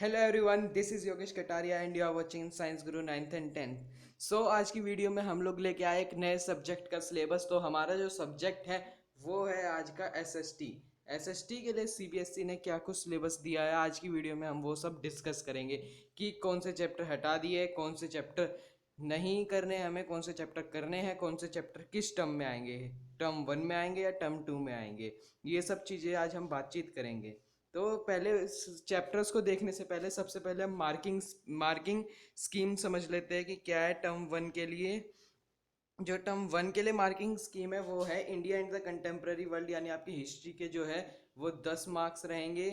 Hello everyone, this is Yogesh Kataria and you are watching science guru 9th and 10th। आज की video में हम लोग लेके आए एक नए सब्जेक्ट का सिलेबस। तो हमारा जो सब्जेक्ट है वो है आज का एसएसटी। एसएसटी के लिए सीबीएसई ने क्या कुछ सिलेबस दिया है, आज की वीडियो में हम वो सब डिस्कस करेंगे कि कौन से चैप्टर हटा दिए, कौन से चैप्टर नहीं करने हमें, कौन से चैप्टर करने हैं, कौन से चैप्टर किस टर्म में आएंगे, टर्म 1 में आएंगे या टर्म 2 में आएंगे। ये सब चीज़ें आज हम बातचीत करेंगे। तो पहले चैप्टर्स को देखने से पहले सबसे पहले हम मार्किंग स्कीम समझ लेते हैं कि क्या है टर्म 1 के लिए। जो टर्म 1 के लिए मार्किंग स्कीम है वो है India and the contemporary world, यानी आपकी हिस्ट्री के जो है वो 10 मार्क्स रहेंगे।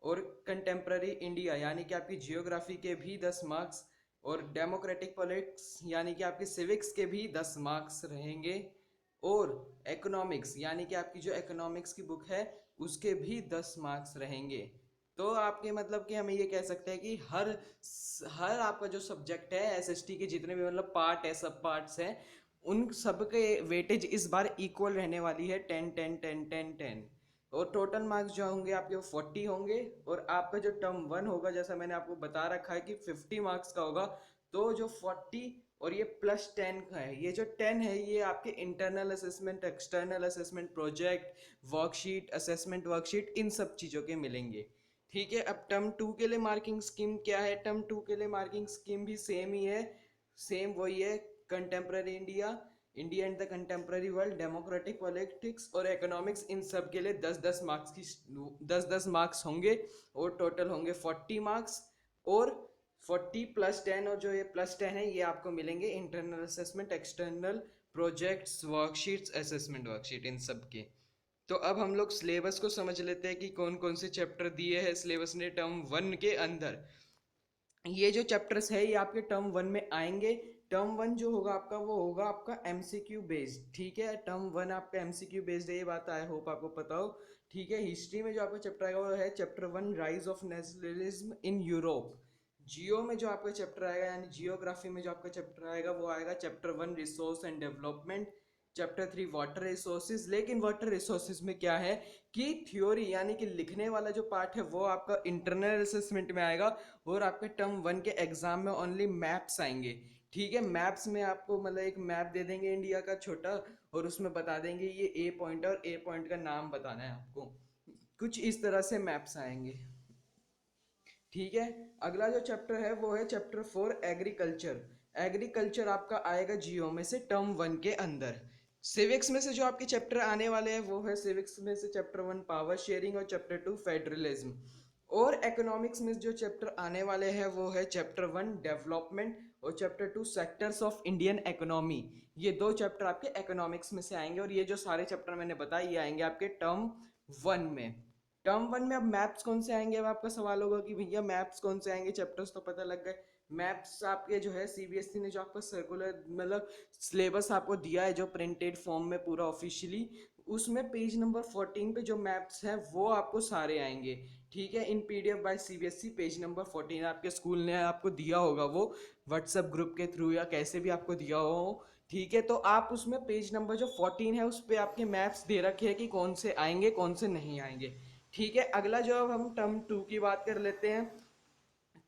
और कंटेम्प्रेरी इंडिया यानी कि आपकी जियोग्राफी के भी 10 मार्क्स। और डेमोक्रेटिक पॉलिटिक्स यानी कि आपकी सिविक्स के भी 10 मार्क्स रहेंगे। और इकोनॉमिक्स यानी कि आपकी जो इकोनॉमिक्स की बुक है उसके भी 10 मार्क्स रहेंगे। तो आपके मतलब कि हमें ये कह सकते हैं कि हर आपका जो सब्जेक्ट है एसएसटी के जितने भी मतलब पार्ट है, सब पार्ट्स हैं, उन सब के वेटेज इस बार इक्वल रहने वाली है, 10 10 10 10 10। और टोटल मार्क्स जो होंगे आपके वो 40 होंगे। और आपका जो टर्म 1 होगा, जैसा मैंने आपको बता रखा है कि 50 मार्क्स का होगा। तो जो 40 और ये प्लस 10 का है, ये जो 10 है ये आपके internal assessment, external assessment, project worksheet, assessment worksheet, इन सब चीज़ों के मिलेंगे। ठीक है, अब टर्म 2 के लिए मार्किंग स्कीम क्या है? टर्म 2 के लिए मार्किंग स्कीम भी सेम ही है, सेम वही है। Contemporary India, India and the contemporary world, democratic politics और इकोनॉमिक्स, इन सब के लिए 10 10 मार्क्स की 10 10 मार्क्स होंगे। और टोटल होंगे 40 मार्क्स। और 40 प्लस 10, और जो ये प्लस 10 है ये आपको मिलेंगे internal assessment, external projects worksheets, assessment worksheet, इन सब के। तो अब हम लोग सिलेबस को समझ लेते हैं कि कौन कौन से चैप्टर दिए हैं सिलेबस ने टर्म 1 के अंदर। ये जो चैप्टर्स है ये आपके टर्म 1 में आएंगे। टर्म 1 जो होगा आपका वो होगा आपका एमसीक्यू बेस्ड। ठीक है, टर्म 1 आपका एमसीक्यू बेस्ड है, ये बात आई होप आपको पता हो। ठीक है, हिस्ट्री में जो आपका चैप्टर आएगा वो है chapter 1 rise of nationalism in Europe. Geo में जो आपका चैप्टर आएगा यानी जियोग्राफी में जो आपका चैप्टर आएगा वो आएगा chapter 1 resource and development. Chapter 3 water resources. लेकिन वाटर रिसोर्सेज में क्या है कि थ्योरी यानी कि लिखने वाला जो पार्ट है वो आपका इंटरनल असेसमेंट में आएगा। और आपके टर्म 1 के एग्जाम में ओनली मैप्स आएंगे। ठीक है, मैप्स में आपको मतलब एक मैप दे देंगे इंडिया का छोटा, और उसमें बता देंगे ये ए पॉइंट और ए पॉइंट का नाम बताना है आपको। कुछ इस तरह से मैप्स आएंगे। ठीक है, अगला जो चैप्टर है वो है चैप्टर 4 एग्रीकल्चर। एग्रीकल्चर आपका आएगा जियो में से टर्म 1 के अंदर। सिविक्स में से जो आपके चैप्टर आने वाले हैं वो है सिविक्स में से चैप्टर 1 पावर शेयरिंग और चैप्टर 2 फेडरलिज्म। और इकोनॉमिक्स में जो चैप्टर आने वाले हैं वो है चैप्टर 1 डेवलपमेंट और chapter 2 sectors of Indian economy. ये दो चैप्टर आपके इकोनॉमिक्स में से आएंगे। और ये जो सारे चैप्टर मैंने बताए ये आएंगे आपके टर्म 1 में। टर्म 1 में अब मैप्स कौन से आएंगे? अब आपका सवाल होगा कि भैया मैप्स कौन से आएंगे, चैप्टर्स तो पता लग गए। मैप्स आपके जो है सीबीएसई ने जो आपका सर्कुलर मतलब सिलेबस आपको दिया है जो प्रिंटेड फॉर्म में पूरा ऑफिशियली, उसमें पेज नंबर 14 पे जो मैप्स हैं वो आपको सारे आएंगे। ठीक है, in PDF by CBSE page number 14 आपके स्कूल ने आपको दिया होगा, वो व्हाट्सएप ग्रुप के थ्रू या कैसे भी आपको दिया हो। ठीक है, तो आप उसमें पेज नंबर जो 14 है उस पर आपके मैप्स दे रखे हैं कि कौन से आएंगे कौन से नहीं आएंगे। ठीक है, अगला जो अब हम टर्म 2 की बात कर लेते हैं।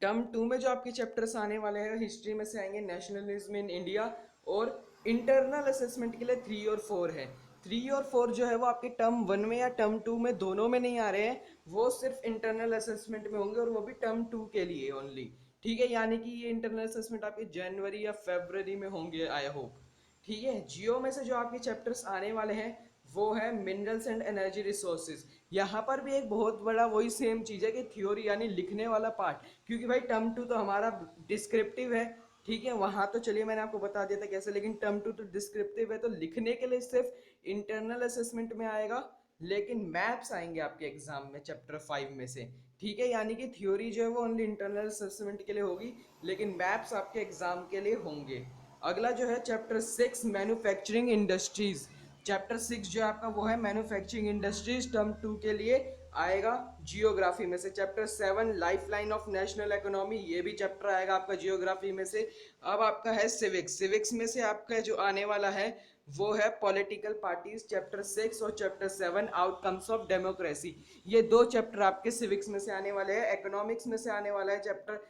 टर्म 2 में जो आपके चैप्टर्स आने वाले हैं हिस्ट्री में से आएंगे नेशनलिज्म इन इंडिया। और इंटरनल असेसमेंट के लिए 3 और 4 है। 3 और 4 जो है वो आपके टर्म 1 में या टर्म 2 में दोनों में नहीं आ रहे हैं, वो सिर्फ इंटरनल असेसमेंट में होंगे और वो भी टर्म 2 के लिए ओनली। ठीक है, यानी कि ये इंटरनल असेसमेंट आपके जनवरी या फरवरी में होंगे आई होप। ठीक है, जियो में से जो आपके चैप्टर्स आने वाले हैं वो है मिनरल्स एंड एनर्जी रिसोर्सेज। यहाँ पर भी एक बहुत बड़ा वही सेम चीज़ है कि थ्योरी यानी लिखने वाला पार्ट, क्योंकि भाई टर्म 2 तो हमारा डिस्क्रिप्टिव है। ठीक है, वहाँ तो चलिए मैंने आपको बता दिया था कैसे, लेकिन टर्म 2 तो डिस्क्रिप्टिव है, तो लिखने के लिए सिर्फ इंटरनल असेसमेंट में आएगा। लेकिन मैप्स आएंगे आपके एग्जाम में चैप्टर 5 में से। ठीक है, यानी कि थ्योरी जो है वो ओनली इंटरनल असेसमेंट के लिए होगी, लेकिन मैप्स आपके एग्जाम के लिए होंगे। अगला जो है चैप्टर 6 मैन्युफैक्चरिंग इंडस्ट्रीज। चैप्टर 6 जो है आपका वो है मैन्युफैक्चरिंग इंडस्ट्रीज, टर्म 2 के लिए आएगा जियोग्राफी में से। Chapter 7 life line of national economy, ये भी चैप्टर आएगा आपका जियोग्राफी में से। अब आपका है सिविक्स। सिविक्स में से आपका जो आने वाला है वो है पॉलिटिकल पार्टीज चैप्टर 6 और चैप्टर 7 आउटकम्स ऑफ डेमोक्रेसी। ये दो चैप्टर आपके सिविक्स में से आने वाले हैं। इकोनॉमिक्स में से आने वाला है चैप्टर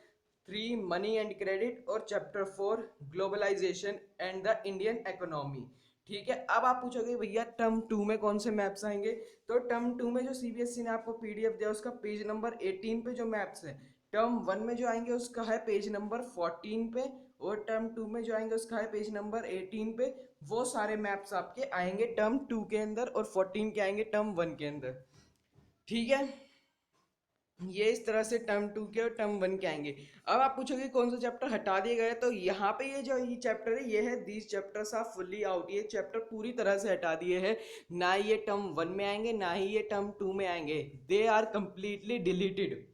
3 मनी एंड क्रेडिट और chapter 4 globalisation and the Indian economy. ठीक है, अब आप पूछोगे भैया टर्म 2 में कौन से मैप्स आएंगे। तो टर्म 2 में जो सीबीएसई ने आपको पीडीएफ दिया उसका पेज नंबर 18 पे जो मैप्स है, टर्म 1 में जो आएंगे उसका है पेज नंबर 14 पे, और टर्म 2 में जो आएंगे उसका है पेज नंबर 18 पे। वो सारे मैप्स आपके आएंगे टर्म 2 के अंदर और 14 के आएंगे टर्म 1 के अंदर। ठीक है, ये इस तरह से टर्म 2 के और टर्म 1 के आएंगे। अब आप पूछोगे कौन सा चैप्टर हटा दिए गए, तो यहाँ पे ये जो ये चैप्टर है ये है these chapters are fully out. ये चैप्टर पूरी तरह से हटा दिए हैं, ना ये टर्म 1 में आएंगे ना ही ये टर्म 2 में आएंगे। They are completely deleted.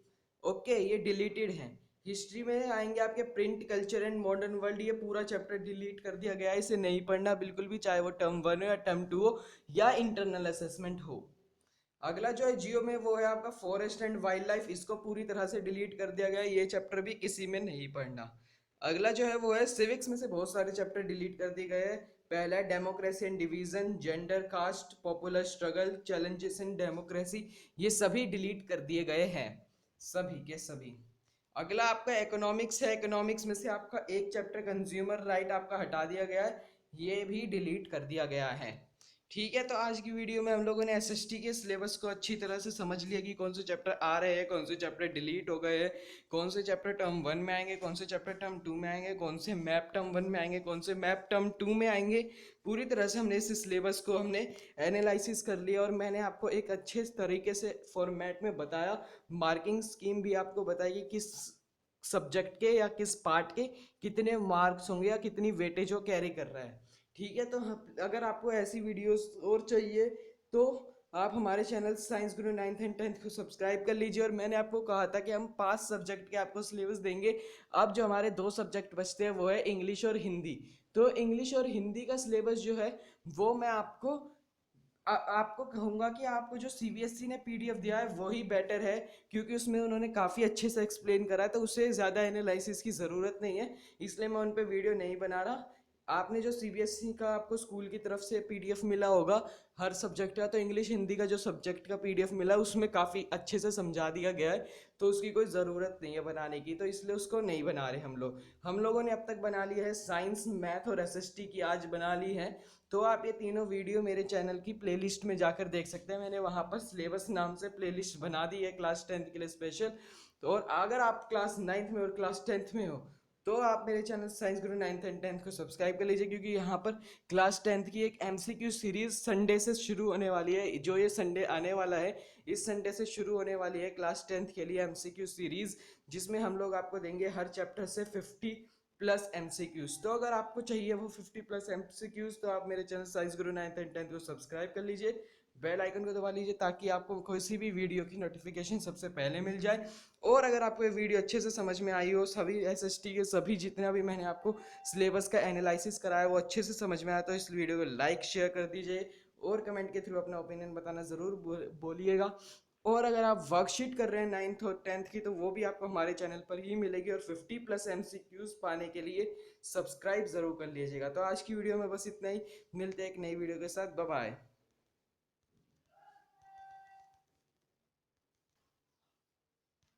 Okay, ये डिलीटेड है। हिस्ट्री में आएंगे आपके print culture and modern world, ये पूरा चैप्टर डिलीट कर दिया गया है, इसे नहीं पढ़ना बिल्कुल भी, चाहे वो टर्म 1 हो या टर्म 2 हो या इंटरनल असेसमेंट हो। अगला जो है जियो में वो है आपका फॉरेस्ट एंड वाइल्ड लाइफ, इसको पूरी तरह से डिलीट कर दिया गया है, ये चैप्टर भी किसी में नहीं पढ़ना। अगला जो है वो है सिविक्स में से बहुत सारे चैप्टर डिलीट कर दिए गए हैं। पहला है democracy and division, gender, caste, popular struggle, challenges in democracy, ये सभी डिलीट कर दिए गए हैं, सभी के सभी। अगला आपका इकोनॉमिक्स है। इकोनॉमिक्स में से आपका एक चैप्टर कंज्यूमर राइट आपका हटा दिया गया है, ये भी डिलीट कर दिया गया है। ठीक है, तो आज की वीडियो में हम लोगों ने एसएसटी के सिलेबस को अच्छी तरह से समझ लिया कि कौन से चैप्टर आ रहे हैं, कौन से चैप्टर डिलीट हो गए हैं, कौन से चैप्टर टर्म 1 में आएंगे, कौन से चैप्टर टर्म 2 में आएंगे, कौन से मैप टर्म 1 में आएंगे, कौन से मैप टर्म 2 में आएंगे। पूरी तरह से हमने इस सिलेबस को हमने एनालिसिस कर लिया और मैंने आपको एक अच्छे तरीके से फॉर्मेट में बताया। मार्किंग स्कीम भी आपको बताई कि किस सब्जेक्ट के या किस पार्ट के कितने मार्क्स होंगे या कितनी वेटेज वो कैरी कर रहा है। ठीक है, तो अगर आपको ऐसी वीडियोस और चाहिए तो आप हमारे channel science guru 9th and 10th को सब्सक्राइब कर लीजिए। और मैंने आपको कहा था कि हम 5 सब्जेक्ट के आपको सिलेबस देंगे। अब जो हमारे 2 सब्जेक्ट बचते हैं वो है इंग्लिश और हिंदी। तो इंग्लिश और हिंदी का सिलेबस जो है वो मैं आपको कहूँगा कि आपको जो सीबीएसई ने पीडीएफ दिया है वही बेटर है, क्योंकि उसमें उन्होंने काफ़ी अच्छे से एक्सप्लेन करा है, तो उससे ज़्यादा एनालिसिस की ज़रूरत नहीं है, इसलिए मैं उन पर वीडियो नहीं बना रहा। आपने जो सीबीएसई का आपको स्कूल की तरफ से पीडीएफ मिला होगा हर सब्जेक्ट का, तो इंग्लिश हिंदी का जो सब्जेक्ट का पीडीएफ मिला उसमें काफ़ी अच्छे से समझा दिया गया है, तो उसकी कोई ज़रूरत नहीं है बनाने की, तो इसलिए उसको नहीं बना रहे हम लोगों ने अब तक बना लिया है साइंस, मैथ और एसएसटी की आज बना ली है। तो आप ये तीनों वीडियो मेरे चैनल की प्लेलिस्ट में जाकर देख सकते हैं। मैंने वहाँ पर सिलेबस नाम से प्लेलिस्ट बना दी है क्लास 10th के लिए स्पेशल। तो और अगर आप क्लास 9th में और क्लास 10th में हो तो आप मेरे channel science guru 9th and 10th को सब्सक्राइब कर लीजिए, क्योंकि यहाँ पर क्लास 10th की एक एमसीक्यू सीरीज संडे से शुरू होने वाली है। जो ये संडे आने वाला है, इस संडे से शुरू होने वाली है क्लास 10th के लिए एमसीक्यू सीरीज, जिसमें हम लोग आपको देंगे हर चैप्टर से 50+ एमसीक्यूज। तो अगर आपको चाहिए वो 50+ एमसीक्यूज तो आप मेरे channel science guru 9th and 10th को सब्सक्राइब कर लीजिए, बेल आइकन को दबा लीजिए ताकि आपको किसी भी वीडियो की नोटिफिकेशन सबसे पहले मिल जाए। और अगर आपको ये वीडियो अच्छे से समझ में आई हो, सभी एसएसटी के सभी जितना भी मैंने आपको सिलेबस का एनालिसिस कराया वो अच्छे से समझ में आया, तो इस वीडियो को लाइक शेयर कर दीजिए और कमेंट के थ्रू अपना ओपिनियन बताना ज़रूर बोलिएगा। और अगर आप वर्कशीट कर रहे हैं 9th और 10th की, तो वो भी आपको हमारे चैनल पर ही मिलेगी। और 50+ एमसीक्यूज पाने के लिए सब्सक्राइब ज़रूर कर लीजिएगा। तो आज की वीडियो में बस इतना ही, मिलते हैं एक नई वीडियो के साथ, बाय बाय।